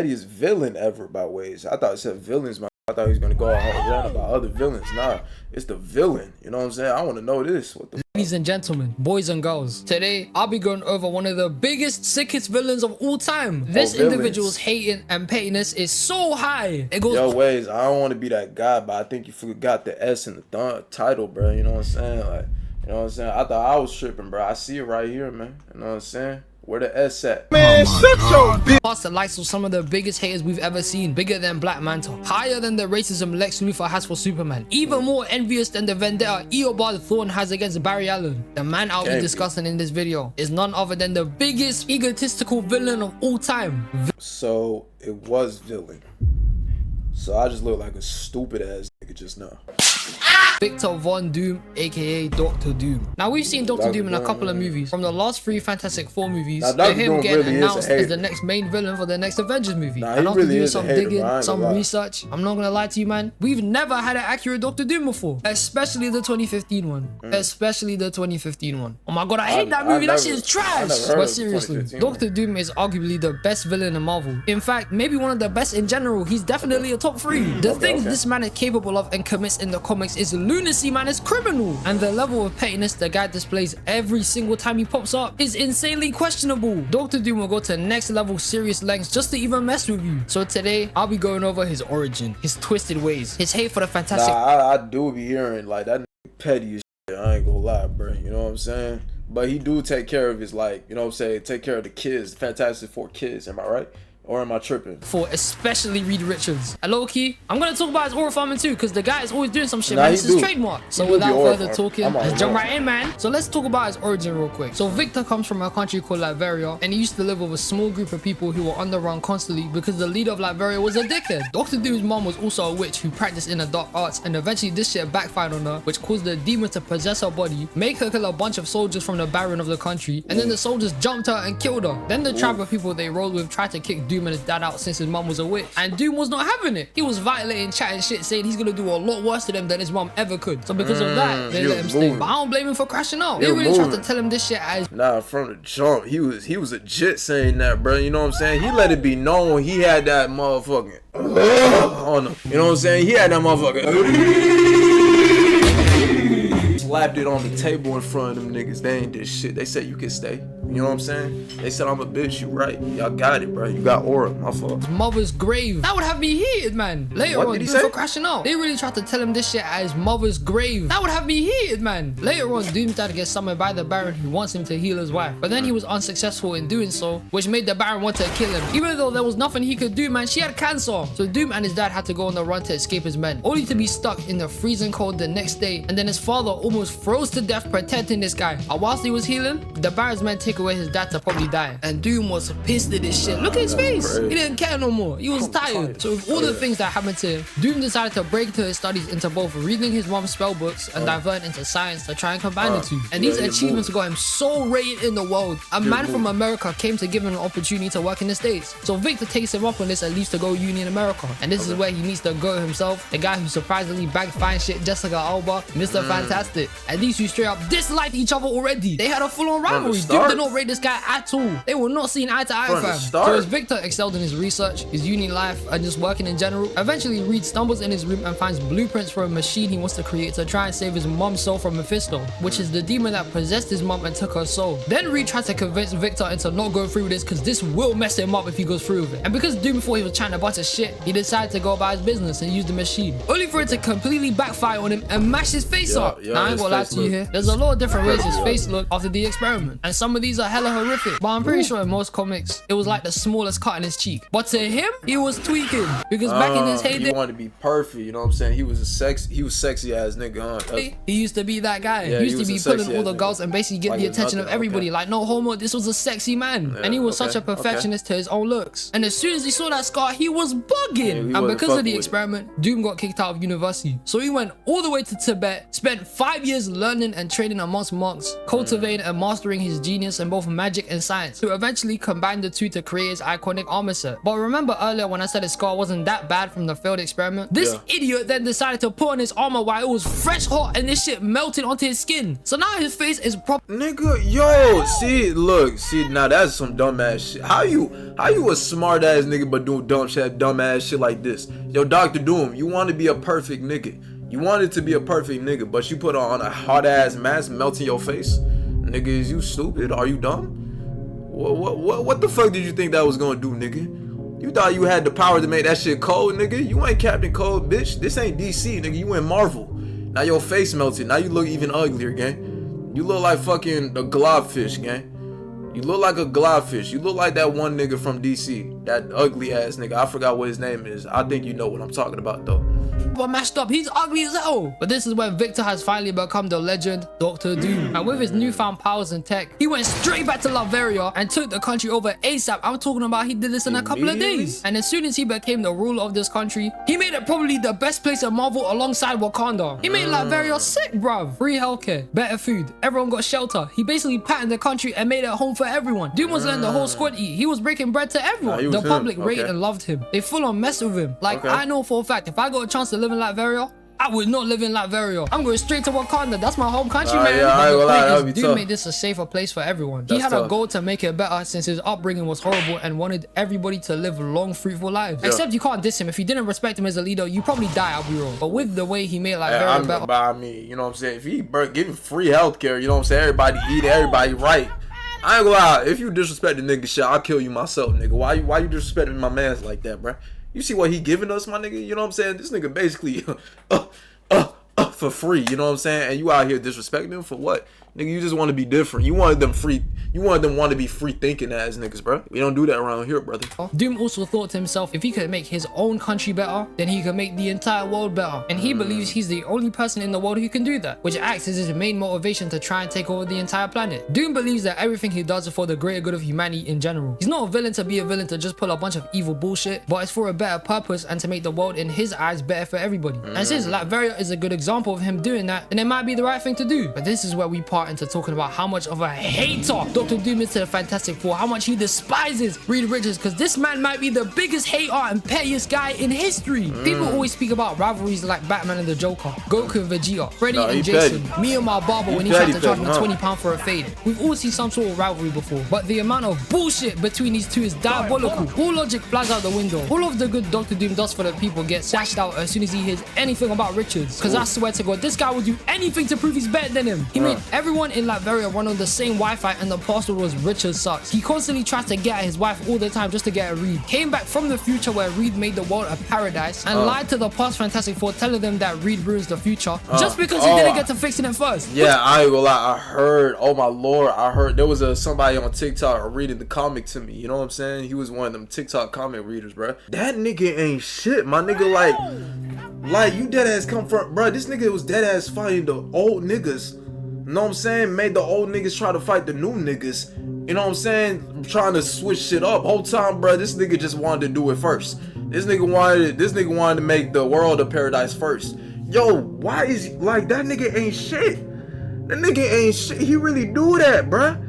pettiest villain ever by Ways. I thought it said villains, man. I thought he was gonna go around about other villains. Nah, it's the villain. You know what I'm saying? I want to know this. What the Ladies and gentlemen, boys and girls, today I'll be going over one of the biggest, sickest villains of all time. This individual's hating and pettiness is so high. It goes. Yo, Ways, I don't want to be that guy, but I think you forgot the S in the title, bro. You know what I'm saying? Like, you know what I'm saying? I thought I was tripping, bro. I see it right here, man. You know what I'm saying? Where the S at? Man, shut your bitch. Past the likes of some of the biggest haters we've ever seen. Bigger than Black Manta. Higher than the racism Lex Luthor has for Superman. Even more envious than the vendetta Eobard Thawne has against Barry Allen. The man I'll be discussing in this video is none other than the biggest egotistical villain of all time. So, it was villain. So, I just look like a stupid ass nigga just now. Victor Von Doom, aka Dr. Doom. Now we've seen Dr. Doom in a couple of movies. From the last 3 Fantastic Four movies to him getting announced as the next main villain for the next Avengers movie. And after doing some digging, some research, I'm not gonna lie to you, man, we've never had an accurate Dr. Doom before. Especially the 2015 one. Especially the 2015 one. Oh my god, I hate that movie. That shit is trash. But seriously, Dr. Doom is arguably the best villain in Marvel. In fact, maybe one of the best in general. He's definitely a top 3. The things this man is capable of and commits in the comics is lunacy, man. It's criminal. And the level of pettiness the guy displays every single time he pops up is insanely questionable. Dr. Doom will go to next level serious lengths just to even mess with you. So today I'll be going over his origin, his twisted ways, his hate for the Fantastic. I do be hearing like that petty as shit. I ain't gonna lie, bro. You know what I'm saying? But he do take care of his, like, you know what I'm saying, take care of the kids, the Fantastic Four kids. Am I right? Or am I tripping? For especially Reed Richards. And low-key, I'm gonna talk about his aura farming too, because the guy is always doing some shit, man. This is trademark. So without further talking, let's jump right in, man. So let's talk about his origin real quick. So Victor comes from a country called Latveria, and he used to live with a small group of people who were on the run constantly because the leader of Latveria was a dickhead. Dr. Doom's mom was also a witch who practiced in the dark arts, and eventually this shit backfired on her, which caused the demon to possess her body, make her kill a bunch of soldiers from the Baron of the country, and then the soldiers jumped her and killed her. Then the tribe of people they rolled with tried to kick Doom and his dad out since his mom was a witch, and Doom was not having it. He was violating, chatting shit, saying he's gonna do a lot worse to them than his mom ever could. So because of that, they let him stay. But I don't blame him for crashing out. They really tried to tell him this shit as from the jump, he was legit saying that, bro. You know what I'm saying? He let it be known he had that motherfucking on him. You know what I'm saying? He had that motherfucker. Slapped it on the table in front of them niggas. They ain't did shit. They said you can stay. You know what I'm saying? They said I'm a bitch. You right. Y'all got it, bro. You got aura. My fault. His mother's grave. That would have me heated, man. Later on, Doom for crashing out. They really tried to tell him this shit at his mother's grave. That would have me heated, man. Later on, Doom's dad gets summoned by the Baron who wants him to heal his wife. But then he was unsuccessful in doing so, which made the Baron want to kill him. Even though there was nothing he could do, man. She had cancer. So Doom and his dad had to go on the run to escape his men, only to be stuck in the freezing cold the next day. And then his father almost froze to death protecting this guy. And whilst he was healing, the Baron's men take away his dad to probably die. And Doom was pissed at this shit. Look at his face. He didn't care no more. He was tired. So with all the things that happened to him, Doom decided to break into his studies into both reading his mom's spell books and divert into science to try and combine the two. And these achievements got him so rated in the world. A man from America came to give him an opportunity to work in the States. So Victor takes him up on this and leaves to go uni in America. And this is where he meets the GOAT himself, the guy who surprisingly bagged fine shit Jessica Alba, Mr. Fantastic. And these two straight up disliked each other already. They had a full-on rivalry. Doom did not rate this guy at all. They were not seen eye to eye, fam. So as Victor excelled in his research, his uni life, and just working in general, eventually Reed stumbles in his room and finds blueprints for a machine he wants to create to try and save his mom's soul from Mephisto, which is the demon that possessed his mom and took her soul. Then Reed tries to convince Victor into not going through with this because this will mess him up if he goes through with it. And because Doom thought he was trying a bunch of shit, he decided to go about his business and use the machine, only for it to completely backfire on him and mash his face up. Now I ain't gonna lie to you here, there's a lot of different ways his face looked after the experiment, and some of these are hella horrific, but I'm pretty sure in most comics it was like the smallest cut in his cheek. But to him, he was tweaking because back in his heyday, he wanted to be perfect. You know what I'm saying? He was sexy ass nigga, huh? He used to be that guy. He used to be pulling all the girls and basically get the attention of everybody. Like, no homo, this was a sexy man. And he was such a perfectionist to his own looks. And as soon as he saw that scar, he was bugging. And because of the experiment, Doom got kicked out of university. So he went all the way to Tibet, spent 5 years learning and training amongst monks, cultivating and mastering his genius, and in both magic and science, to eventually combine the two to create his iconic armor set. But remember earlier when I said his scar wasn't that bad from the failed experiment? This idiot then decided to put on his armor while it was fresh hot and this shit melted onto his skin. So now his face is proper. Nigga, yo, see, look, see, now that's some dumbass shit. How you a smart ass nigga but doing dumb ass shit like this? Yo, Dr. Doom, you want to be a perfect nigga. You wanted to be a perfect nigga, but you put on a hot ass mask melting your face. Nigga, is you stupid? Are you dumb? What the fuck did you think that was gonna do, nigga? You thought you had the power to make that shit cold, nigga? You ain't Captain Cold, bitch. This ain't DC, nigga. You in Marvel. Now your face melted. Now you look even uglier, gang. You look like fucking a globfish, gang. You look like a globfish. You look like that one nigga from DC. That ugly ass nigga. I forgot what his name is. I think you know what I'm talking about, though. Mashed up. He's ugly as hell. But this is where Victor has finally become the legend Dr. Doom. And with his newfound powers and tech, he went straight back to Latveria and took the country over ASAP. I'm talking about he did this in a couple of days. And as soon as he became the ruler of this country, he made it probably the best place in Marvel alongside Wakanda. He made Latveria sick, bruv. Free healthcare, better food, everyone got shelter. He basically patterned the country and made it a home for everyone. Doom was letting the whole squad eat. He was breaking bread to everyone. The public rated and loved him. They full on messed with him. Like, I know for a fact, if I got a chance to live in Latveria, I would not live in Latveria. I'm going straight to Wakanda. That's my home country, man. Yeah, Doom made this a safer place for everyone. He had a goal to make it better since his upbringing was horrible and wanted everybody to live long, fruitful lives. Except you can't diss him. If you didn't respect him as a leader, you probably die, I'll be wrong. But with the way he made Latveria better. I mean, you know what I'm saying? If he giving free healthcare, you know what I'm saying? Everybody eat, everybody right. I ain't gonna lie. If you disrespect the nigga shit, I'll kill you myself, nigga. Why you disrespecting my mans like that, bruh? You see what he giving us, my nigga? You know what I'm saying? This nigga basically for free, you know what I'm saying? And you out here disrespecting him for what? Nigga, you just want to be different. You wanted them want to be free thinking ass niggas, bro. We don't do that around here, brother. Doom also thought to himself, if he could make his own country better, then he could make the entire world better. And he believes he's the only person in the world who can do that, which acts as his main motivation to try and take over the entire planet. Doom believes that everything he does is for the greater good of humanity in general. He's not a villain to be a villain to just pull a bunch of evil bullshit, but it's for a better purpose and to make the world in his eyes better for everybody. And since Latveria is a good example of him doing that, then it might be the right thing to do. But this is where we part into talking about how much of a hater Dr. Doom is to the Fantastic Four, how much he despises Reed Richards, because this man might be the biggest hater and pettiest guy in history. People always speak about rivalries like Batman and the Joker, Goku and Vegeta, Freddy and Jason, me and my barber when he tried to charge me £20 for a fade. We've all seen some sort of rivalry before, but the amount of bullshit between these two is diabolical. All logic flies out the window. All of the good Dr. Doom does for the people gets slashed out as soon as he hears anything about Richards, because I swear to God, this guy will do anything to prove he's better than him. He made everyone in Latveria run on the same Wi-Fi and the password was Richards sucks. He constantly tries to get at his wife all the time just to get a Reed. Came back from the future where Reed made the world a paradise and lied to the past Fantastic Four, telling them that Reed ruins the future just because he didn't get to fixing it first. Yeah, I ain't gonna lie. I heard, oh my lord, I heard there was somebody on TikTok reading the comic to me. You know what I'm saying? He was one of them TikTok comic readers, bro. That nigga ain't shit, my nigga. Like you dead ass come from, bro. This nigga was dead ass fighting the old niggas. You know what I'm saying? Made the old niggas try to fight the new niggas. You know what I'm saying? Trying to switch shit up. Whole time, bro, this nigga just wanted to do it first. This nigga wanted to make the world a paradise first. Yo, why is like that nigga ain't shit? That nigga ain't shit. He really do that, bro.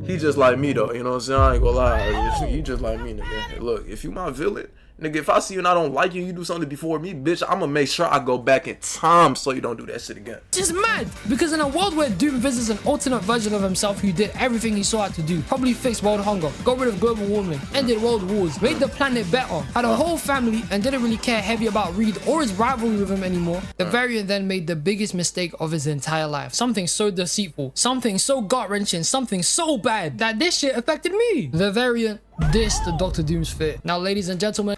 He just like me though. You know what I'm saying? I ain't gonna lie. He just like me, nigga. Look, if you my villain, nigga, if I see you and I don't like you, you do something before me, bitch, I'm gonna make sure I go back in time so you don't do that shit again. Just mad, because in a world where Doom visits an alternate version of himself who did everything he saw out to do, probably fixed world hunger, got rid of global warming, ended world wars, made the planet better, had a whole family, and didn't really care heavy about Reed or his rivalry with him anymore, the variant then made the biggest mistake of his entire life. Something so deceitful, something so gut-wrenching, something so bad that this shit affected me. The variant dissed Dr. Doom's fit. Now, ladies and gentlemen,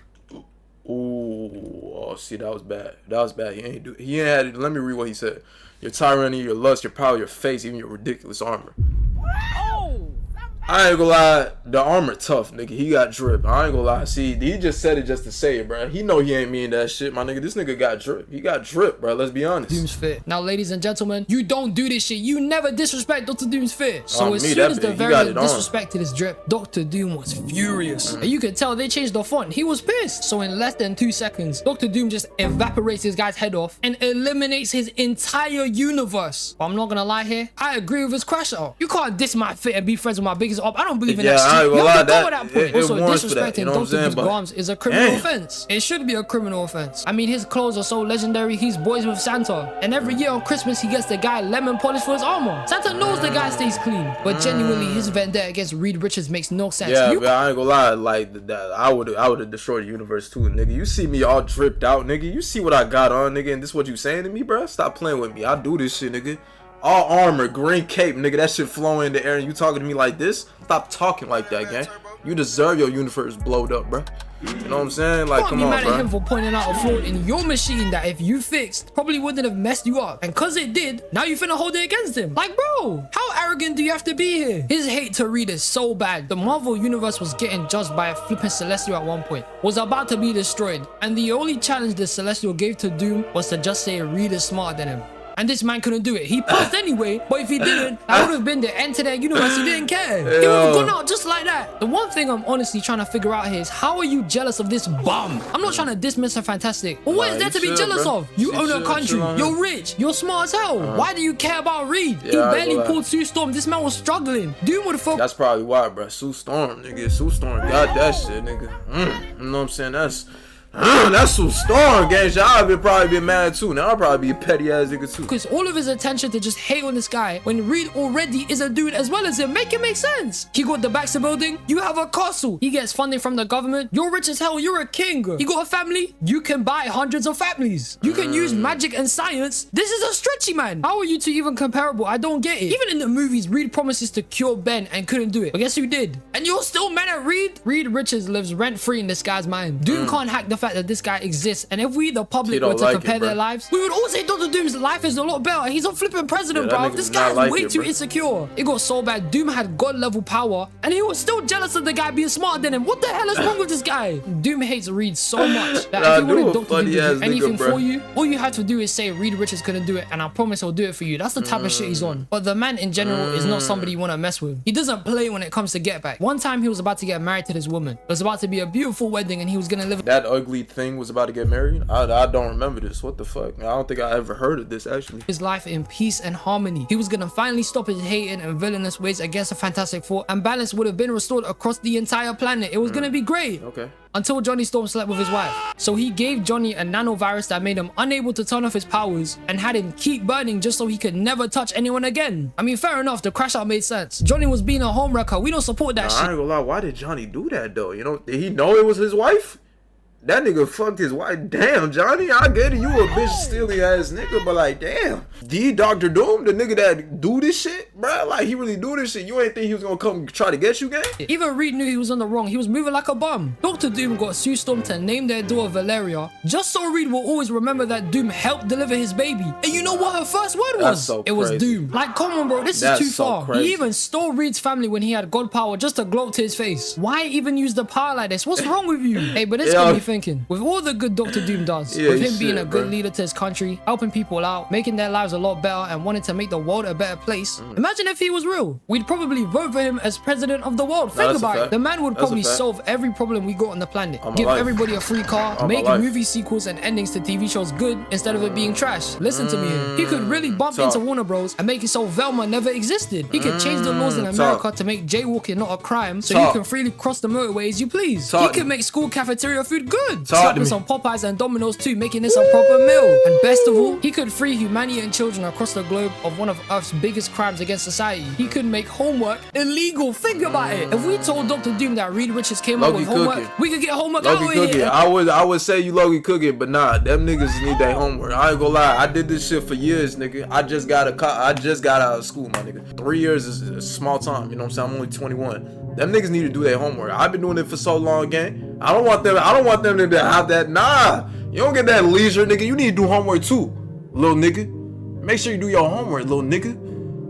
oh, see, that was bad. That was bad. He ain't had it. Let me read what he said. Your tyranny, your lust, your power, your face, even your ridiculous armor. Oh! I ain't gonna lie, the armor tough, nigga. He got drip. I ain't gonna lie. See, he just said it just to say it, bro. He know he ain't mean that shit, my nigga. This nigga got drip. He got drip, bro. Let's be honest. Doom's fit. Now, ladies and gentlemen, you don't do this shit. You never disrespect Dr. Doom's fit. So as soon as the variant disrespected his drip, Dr. Doom was furious. And you could tell they changed the font. He was pissed. So in less than 2 seconds, Dr. Doom just evaporates this guy's head off and eliminates his entire universe. But I'm not gonna lie here. I agree with his crash out. You can't diss my fit and be friends with my biggest op. I don't believe in that shit. You have to go at that point. Also, disrespecting Dr. Doom's garms is a criminal offense. It should be a criminal offense. I mean, his clothes are so legendary. He's boys with Santa. And every year on Christmas, he gets the guy lemon polish for his armor. Santa knows the guy stays clean. But genuinely, his vendetta against Reed Richards makes no sense. Yeah, but I ain't gonna lie. Like, I would have destroyed the universe too, nigga. You see me all dripped out, nigga. You see what I got on, nigga. And this what you saying to me, bro? Stop playing with me. I do this shit, nigga. All armor, green cape, nigga. That shit flowing in the air and you talking to me like this? Stop talking like that, gang. You deserve your universe blowed up, bro. You know what I'm saying? Like, come on, bro. Be mad at him for pointing out a flaw in your machine that if you fixed, probably wouldn't have messed you up. And cause it did, now you finna hold it against him. Like, bro, how arrogant do you have to be here? His hate to Reed is so bad. The Marvel universe was getting judged by a flipping Celestial at one point. Was about to be destroyed. And the only challenge the Celestial gave to Doom was to just say Reed is smarter than him. And this man couldn't do it. He passed anyway, but if he didn't, that would have been the end to that universe. He didn't care. He would have gone out just like that. The one thing I'm honestly trying to figure out here is how are you jealous of this bum? I'm not trying to dismiss Mr. Fantastic. But what is there to be jealous of? You own a country. You're rich. You're smart as hell. Why do you care about Reed? He barely pulled Sue Storm. This man was struggling. Doom would have focused. That's probably why, bro. Sue Storm, nigga. Sue Storm got that shit, nigga. You know what I'm saying? That's Sue Storm, gang. I've probably been mad too. Now I'll probably be a petty ass nigga too. Because all of his attention to just hate on this guy when Reed already is a dude as well as him. Make it make sense. He got the Baxter building. You have a castle. He gets funding from the government. You're rich as hell. You're a king. You got a family. You can buy hundreds of families. You can use magic and science. This is a stretchy man. How are you two even comparable? I don't get it. Even in the movies, Reed promises to cure Ben and couldn't do it. But guess who did? And you're still mad at Reed? Reed Richards lives rent free in this guy's mind. Doom can't hack the fact that this guy exists, and if we the public were to compare their lives, we would all say Dr. Doom's life is a lot better. He's a flipping president, bro. This guy's way too insecure. It got so bad Doom had god level power and he was still jealous of the guy being smarter than him. What the hell is wrong with this guy? Doom hates Reed so much that if you wanted Dr. Doom to do anything for you, all you have to do is say Reed Richards couldn't do it and I promise he'll do it for you. That's the type of shit he's on. But the man in general is not somebody you want to mess with. He doesn't play when it comes to get back. One time he was about to get married to this woman. It was about to be a beautiful wedding and he was gonna live. That ugly thing was about to get married? I don't remember this. What the fuck? I don't think I ever heard of this actually. His life in peace and harmony. He was gonna finally stop his hating and villainous ways against the Fantastic Four and balance would have been restored across the entire planet. It was gonna be great. Okay. Until Johnny Storm slept with his wife. So he gave Johnny a nanovirus that made him unable to turn off his powers and had him keep burning just so he could never touch anyone again. I mean, fair enough, the crash out made sense. Johnny was being a homewrecker. We don't support that shit. I ain't gonna lie, why did Johnny do that though? You know, did he know it was his wife? That nigga fucked his wife. Damn, Johnny, I get it. You a bitch steely ass nigga, but like, damn. The Dr. Doom, the nigga that do this shit, bro, like, he really do this shit. You ain't think he was gonna come try to get you, gang? Even Reed knew he was on the wrong. He was moving like a bum. Dr. Doom got Sue Storm to name their daughter Valeria, just so Reed will always remember that Doom helped deliver his baby. And you know what her first word was? It was Doom. Like, come on, bro, this is too far. He even stole Reed's family when he had god power just to gloat to his face. Why even use the power like this? What's wrong with you? Hey, but this got me thinking. With all the good Dr. Doom does, with him being a good leader to his country, helping people out, making their lives a lot better and wanting to make the world a better place. Imagine if he was real. We'd probably vote for him as president of the world. Think about it. The man would probably solve every problem we got on the planet. Give everybody a free car, make movie sequels and endings to TV shows good instead of it being trash. Listen to me here. He could really bump into Warner Bros and make it so Velma never existed. He could change the laws in America to make jaywalking not a crime so you can freely cross the motorway as you please. He could make school cafeteria food good. Slap with some Popeyes and Domino's too, making this a proper meal. And best of all, he could free humanity and children across the globe of one of Earth's biggest crimes against society. He could make homework illegal. Think about it. If we told Dr. Doom that Reed Richards came up with homework, we could get homework out of here. I would say you Logie cook it, but nah, them niggas need their homework. I ain't gonna lie, I did this shit for years, nigga. I just got out of school, my nigga. 3 years is a small time, you know what I'm saying? I'm only 21. Them niggas need to do their homework. I've been doing it for so long, gang. I don't want them to have that. Nah, you don't get that leisure, nigga. You need to do homework too, little nigga. Make sure you do your homework, little nigga.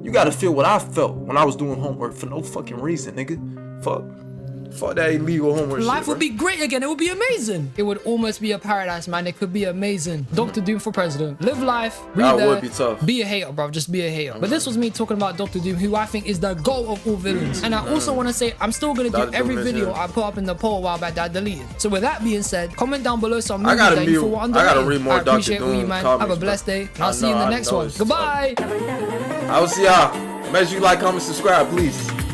You gotta feel what I felt when I was doing homework for no fucking reason, nigga. Fuck that illegal homework shit, Life would be great again. It would be amazing. It would almost be a paradise, man. It could be amazing. Dr. Doom for president. Live life. That would be tough. Be a hater, bro. Just be a hater. But this was me talking about Dr. Doom, who I think is the goat of all villains. And I also want to say, I'm still going to do every video I put up in the poll a while back that I deleted. So with that being said, comment down below some movies that you thought were underrated. I gotta read more Dr. Doom man. comments, Have a blessed day. And I'll see you in the next one. Goodbye. I will see y'all. Make sure you like, comment, subscribe, please.